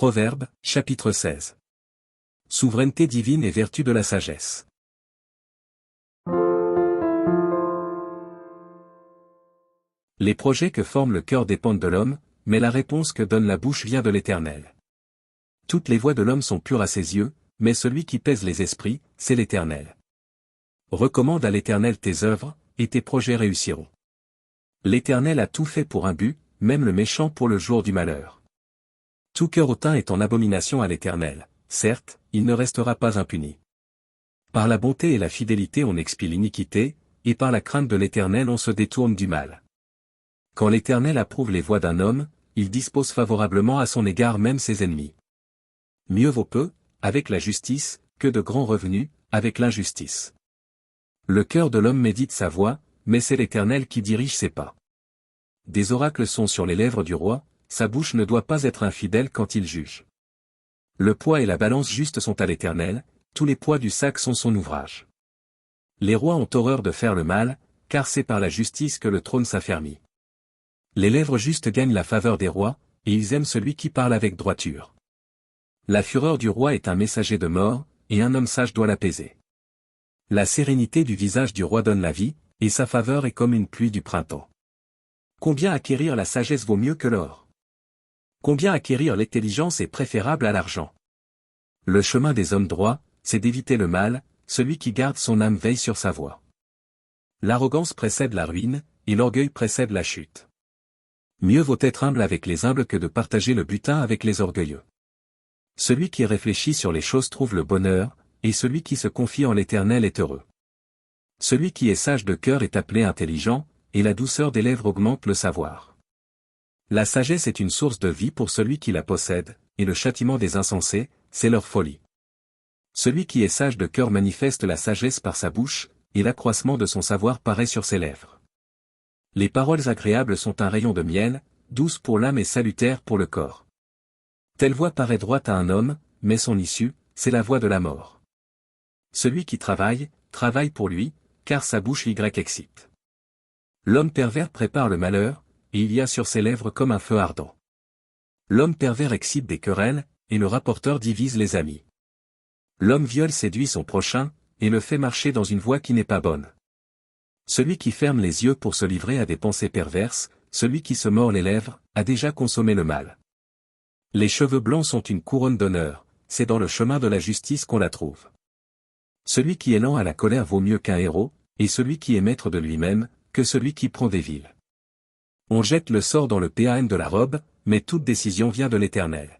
Proverbes, chapitre 16. Souveraineté divine et vertu de la sagesse. Les projets que forme le cœur dépendent de l'homme, mais la réponse que donne la bouche vient de l'Éternel. Toutes les voies de l'homme sont pures à ses yeux, mais celui qui pèse les esprits, c'est l'Éternel. Recommande à l'Éternel tes œuvres, et tes projets réussiront. L'Éternel a tout fait pour un but, même le méchant pour le jour du malheur. Tout cœur hautain est en abomination à l'Éternel, certes, il ne restera pas impuni. Par la bonté et la fidélité on expie l'iniquité, et par la crainte de l'Éternel on se détourne du mal. Quand l'Éternel approuve les voies d'un homme, il dispose favorablement à son égard même ses ennemis. Mieux vaut peu, avec la justice, que de grands revenus, avec l'injustice. Le cœur de l'homme médite sa voie, mais c'est l'Éternel qui dirige ses pas. Des oracles sont sur les lèvres du roi, sa bouche ne doit pas être infidèle quand il juge. Le poids et la balance juste sont à l'Éternel, tous les poids du sac sont son ouvrage. Les rois ont horreur de faire le mal, car c'est par la justice que le trône s'affermit. Les lèvres justes gagnent la faveur des rois, et ils aiment celui qui parle avec droiture. La fureur du roi est un messager de mort, et un homme sage doit l'apaiser. La sérénité du visage du roi donne la vie, et sa faveur est comme une pluie du printemps. Combien acquérir la sagesse vaut mieux que l'or? Combien acquérir l'intelligence est préférable à l'argent? Le chemin des hommes droits, c'est d'éviter le mal, celui qui garde son âme veille sur sa voie. L'arrogance précède la ruine, et l'orgueil précède la chute. Mieux vaut être humble avec les humbles que de partager le butin avec les orgueilleux. Celui qui réfléchit sur les choses trouve le bonheur, et celui qui se confie en l'Éternel est heureux. Celui qui est sage de cœur est appelé intelligent, et la douceur des lèvres augmente le savoir. La sagesse est une source de vie pour celui qui la possède, et le châtiment des insensés, c'est leur folie. Celui qui est sage de cœur manifeste la sagesse par sa bouche, et l'accroissement de son savoir paraît sur ses lèvres. Les paroles agréables sont un rayon de miel, douces pour l'âme et salutaires pour le corps. Telle voie paraît droite à un homme, mais son issue, c'est la voie de la mort. Celui qui travaille, travaille pour lui, car sa bouche y excite. L'homme pervers prépare le malheur, et il y a sur ses lèvres comme un feu ardent. L'homme pervers excite des querelles, et le rapporteur divise les amis. L'homme viol séduit son prochain, et le fait marcher dans une voie qui n'est pas bonne. Celui qui ferme les yeux pour se livrer à des pensées perverses, celui qui se mord les lèvres, a déjà consommé le mal. Les cheveux blancs sont une couronne d'honneur, c'est dans le chemin de la justice qu'on la trouve. Celui qui est lent à la colère vaut mieux qu'un héros, et celui qui est maître de lui-même, que celui qui prend des villes. On jette le sort dans le péan de la robe, mais toute décision vient de l'Éternel.